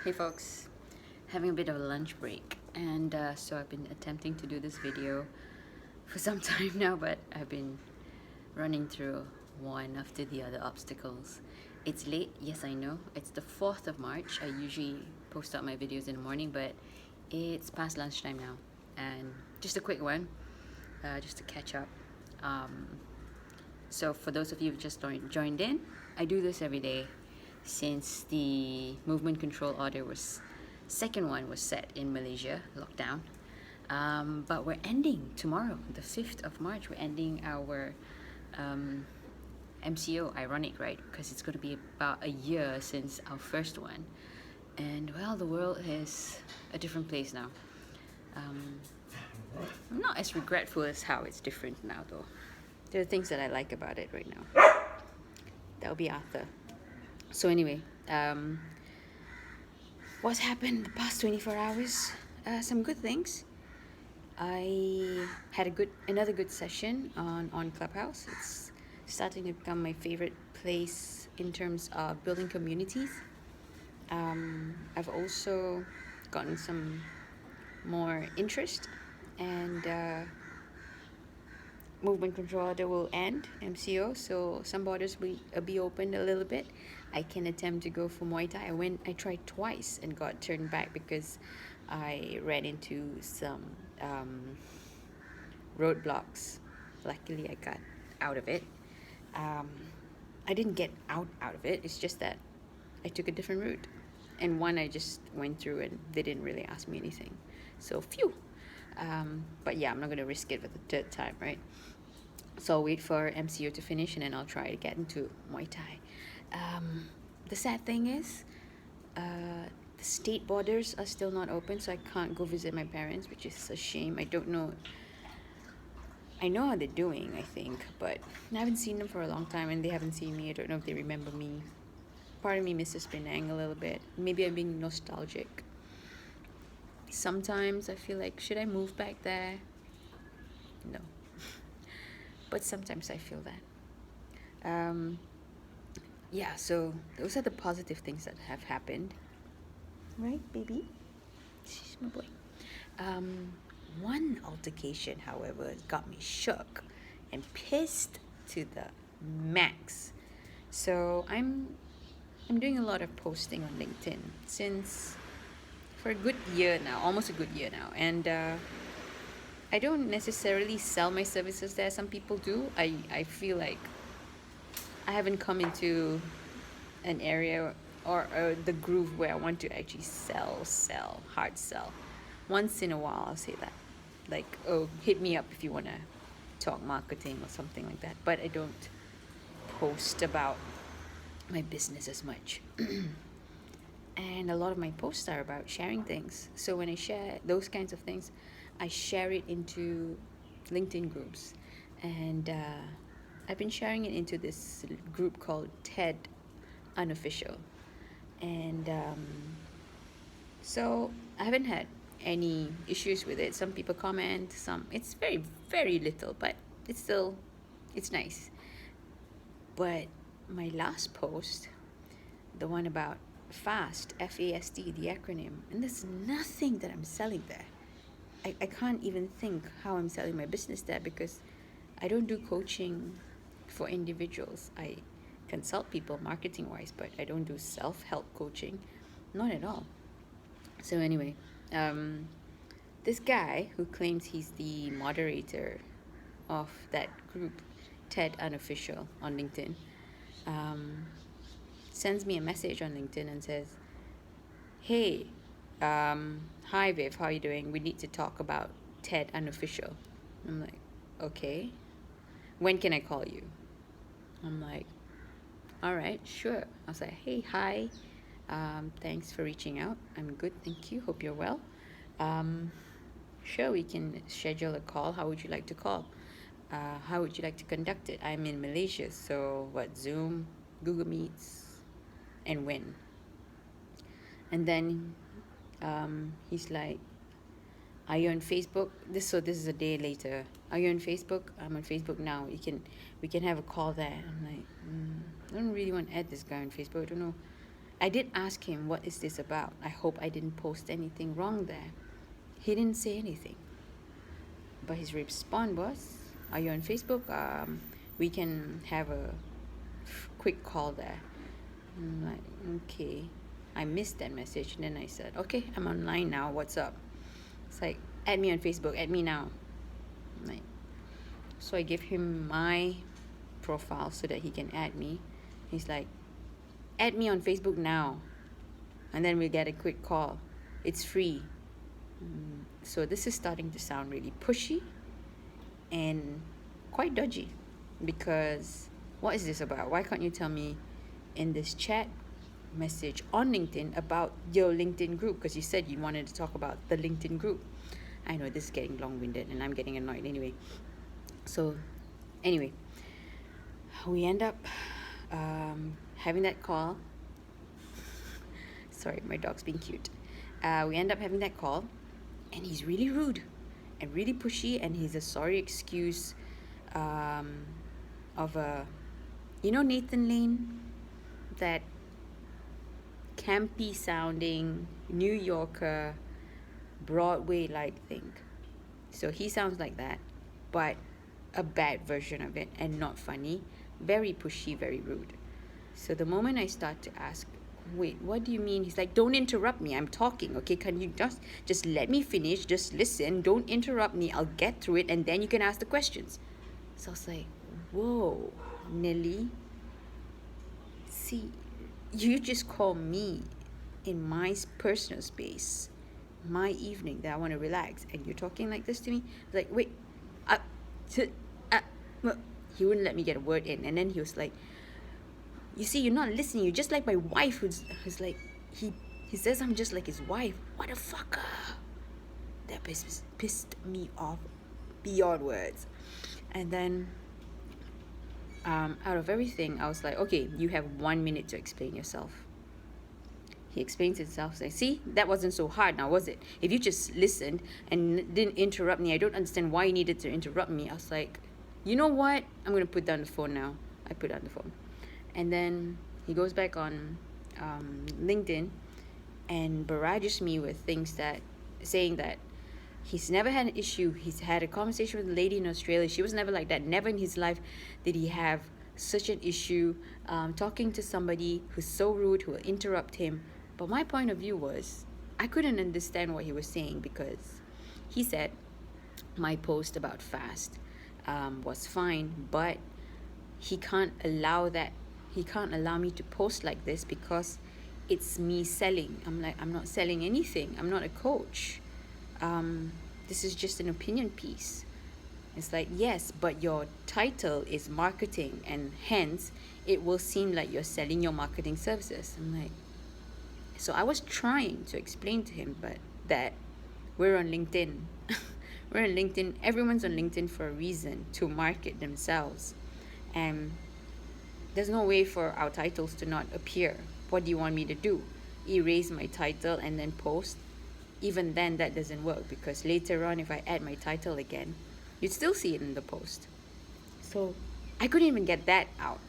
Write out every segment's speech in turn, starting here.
Hey folks, having a bit of a lunch break, and so I've been attempting to do this video for some time now, but I've been running through one after the other obstacles. It's late, yes I know, it's the 4th of March. I usually post out my videos in the morning, but it's past lunchtime now, and just a quick one, just to catch up. So for those of you who just joined in, I do this every day since the movement control order second one was set in Malaysia, lockdown. But we're ending tomorrow, the 5th of March, we're ending our MCO. Ironic, right? Because it's going to be about a year since our first one. And well, the world is a different place now. I'm not as regretful as how it's different now though. There are things that I like about it right now. That'll be Arthur. So anyway, what's happened the past 24 hours? Some good things. I had another good session on Clubhouse. It's starting to become my favorite place in terms of building communities. I've also gotten some more interest, and movement control order will end, MCO, so some borders will be opened a little bit. I can attempt to go for Muay Thai. I tried twice and got turned back because I ran into some roadblocks. Luckily I got out of it. I didn't get out of it, it's just that I took a different route, and one I just went through and they didn't really ask me anything, so phew. But yeah, I'm not going to risk it for the third time, right? So I'll wait for MCO to finish and then I'll try to get into Muay Thai. The sad thing is, the state borders are still not open, so I can't go visit my parents, which is a shame. I know how they're doing, I think, but I haven't seen them for a long time and they haven't seen me. I don't know if they remember me. Part of me misses Penang a little bit. Maybe I'm being nostalgic. Sometimes I feel like, should I move back there? No. But sometimes I feel that. Yeah, so those are the positive things that have happened. Right, baby? She's my boy. One altercation, however, got me shook and pissed to the max. So I'm doing a lot of posting on LinkedIn for a good year now, almost a good year now, and I don't necessarily sell my services there. Some people do. I feel like I haven't come into an area or the groove where I want to actually hard sell. Once in a while I'll say that, like, oh, hit me up if you want to talk marketing or something like that, but I don't post about my business as much. And a lot of my posts are about sharing things. So when I share those kinds of things, I share it into LinkedIn groups. And I've been sharing it into this group called TED Unofficial. And so I haven't had any issues with it. Some people comment, it's very, very little, but it's nice. But my last post, the one about FAST, F-A-S-T, the acronym, and there's nothing that I'm selling there. I can't even think how I'm selling my business there, because I don't do coaching for individuals. I consult people marketing wise, but I don't do self-help coaching, not at all. So anyway, this guy who claims he's the moderator of that group, TED Unofficial, on LinkedIn, sends me a message on LinkedIn and says, hey, hi Viv, how are you doing? We need to talk about TED Unofficial. I'm like, okay, when can I call you? I'm like, all right, sure. I was like, hey, hi, thanks for reaching out. I'm good, thank you, hope you're well. Sure, we can schedule a call. How would you like to call? How would you like to conduct it? I'm in Malaysia, so what, Zoom, Google Meets, and when? And then he's like, are you on Facebook? This is a day later. Are you on Facebook? I'm on Facebook now. We can have a call there. I'm like, I don't really want to add this guy on Facebook. I don't know I did ask him, what is this about? I hope I didn't post anything wrong there. He didn't say anything. But his response was, are you on Facebook? We can have a quick call there. I'm like, okay. I missed that message. And then I said, okay, I'm online now. What's up? It's like, add me on Facebook. Add me now. Like, so I give him my profile so that he can add me. He's like, add me on Facebook now. And then we get a quick call. It's free. So this is starting to sound really pushy and quite dodgy, because what is this about? Why can't you tell me in this chat message on LinkedIn about your LinkedIn group? Because you said you wanted to talk about the LinkedIn group. I know this is getting long-winded and I'm getting annoyed anyway. So anyway, we end up having that call. Sorry, my dog's being cute. We end up having that call, and he's really rude and really pushy, and he's a sorry excuse of a, Nathan Lane, that campy sounding New Yorker Broadway-like thing. So he sounds like that, but a bad version of it, and not funny. Very pushy, very rude. So the moment I start to ask, wait, what do you mean? He's like, don't interrupt me, I'm talking, okay? Can you just let me finish, just listen, don't interrupt me, I'll get through it, and then you can ask the questions. So I was like, whoa, Nelly, see, you just call me in my personal space, my evening that I want to relax, and you're talking like this to me? Like, wait, he wouldn't let me get a word in, and then he was like, you see, you're not listening. You're just like my wife, who's like, he says I'm just like his wife. What a fucker. That pissed me off beyond words. And then, out of everything, I was like, okay, you have 1 minute to explain yourself. He explains himself, like, see, that wasn't so hard now, was it? If you just listened and didn't interrupt me, I don't understand why you needed to interrupt me. I was like, you know what? I'm going to put down the phone now. I put down the phone. And then he goes back on LinkedIn and barrages me with things saying that he's never had an issue. He's had a conversation with a lady in Australia. She was never like that. Never in his life did he have such an issue talking to somebody who's so rude, who will interrupt him. But my point of view was, I couldn't understand what he was saying, because he said my post about fast was fine, but he can't allow that. He can't allow me to post like this because it's me selling. I'm like, I'm not selling anything. I'm not a coach. This is just an opinion piece. It's like, yes, but your title is marketing, and hence it will seem like you're selling your marketing services. I'm like, so I was trying to explain to him, but that we're on LinkedIn. We're on LinkedIn. Everyone's on LinkedIn for a reason, to market themselves. And there's no way for our titles to not appear. What do you want me to do? Erase my title and then post? Even then, that doesn't work, because later on, if I add my title again, you'd still see it in the post. So I couldn't even get that out.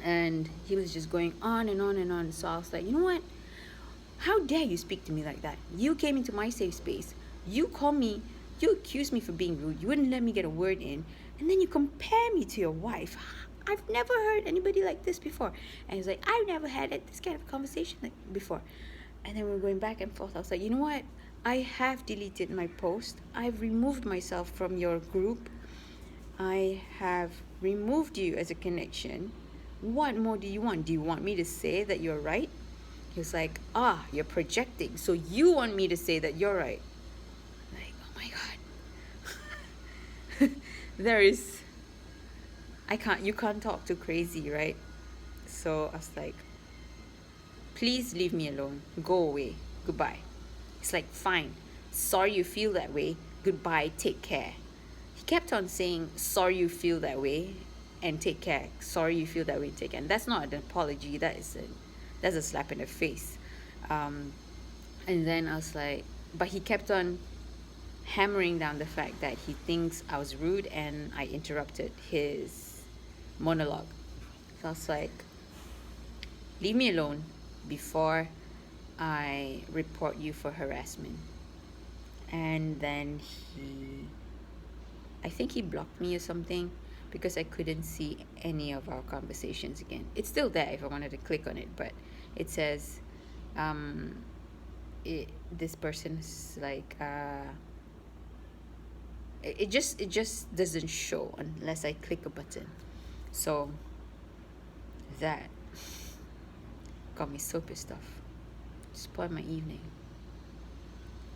And he was just going on and on and on. So I was like, you know what? How dare you speak to me like that? You came into my safe space. You called me, you accused me for being rude. You wouldn't let me get a word in. And then you compare me to your wife. I've never heard anybody like this before. And he's like, I've never had this kind of conversation before. And then we were going back and forth. I was like, you know what? I have deleted my post. I've removed myself from your group. I have removed you as a connection. What more do you want? Do you want me to say that you're right? He was like, you're projecting. So you want me to say that you're right. Like, oh my God. You can't talk too crazy, right? So I was like, please leave me alone. Go away. Goodbye. It's like, fine. Sorry you feel that way. Goodbye. Take care. He kept on saying, sorry you feel that way and take care. Sorry you feel that way and take care. And that's not an apology. That's a slap in the face. And then I was like, but he kept on hammering down the fact that he thinks I was rude and I interrupted his monologue. So I was like, leave me alone. before I report you for harassment. And then I think he blocked me or something because I couldn't see any of our conversations again. It's still there if I wanted to click on it, but it says, um, this person's like, it just doesn't show unless I click a button. So that got me so pissed off. Spoiled my evening.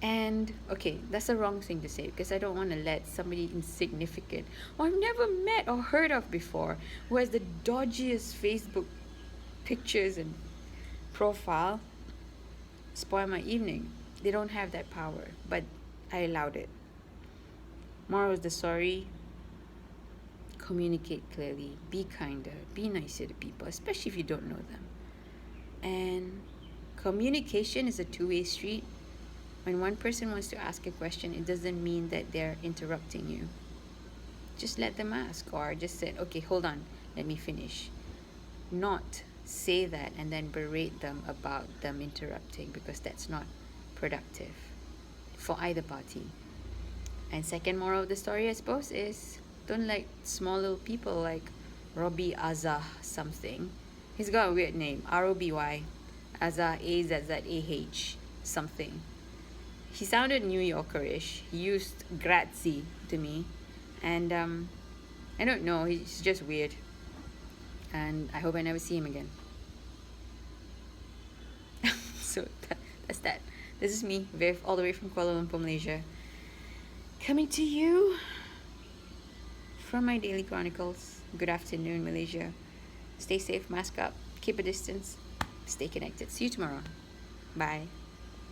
And okay, that's the wrong thing to say because I don't want to let somebody insignificant or I've never met or heard of before who has the dodgiest Facebook pictures and profile spoil my evening. They don't have that power, but I allowed it. Moral of the story: communicate clearly, be kinder, be nicer to people, especially if you don't know them. And communication is a two-way street. When one person wants to ask a question, it doesn't mean that they're interrupting you. Just let them ask, or just say, okay, hold on, let me finish. Not say that and then berate them about them interrupting, because that's not productive for either party. And second moral of the story, I suppose, is don't like small little people like Robbie Azah something. He's got a weird name, R-O-B-Y, Azah, A-Z-Z-A-H something. He sounded New Yorkerish. He used grazie to me. And I don't know, he's just weird. And I hope I never see him again. So that's that. This is me, Viv, all the way from Kuala Lumpur, Malaysia, coming to you from my daily chronicles. Good afternoon, Malaysia. Stay safe, mask up, keep a distance, stay connected. See you tomorrow. Bye.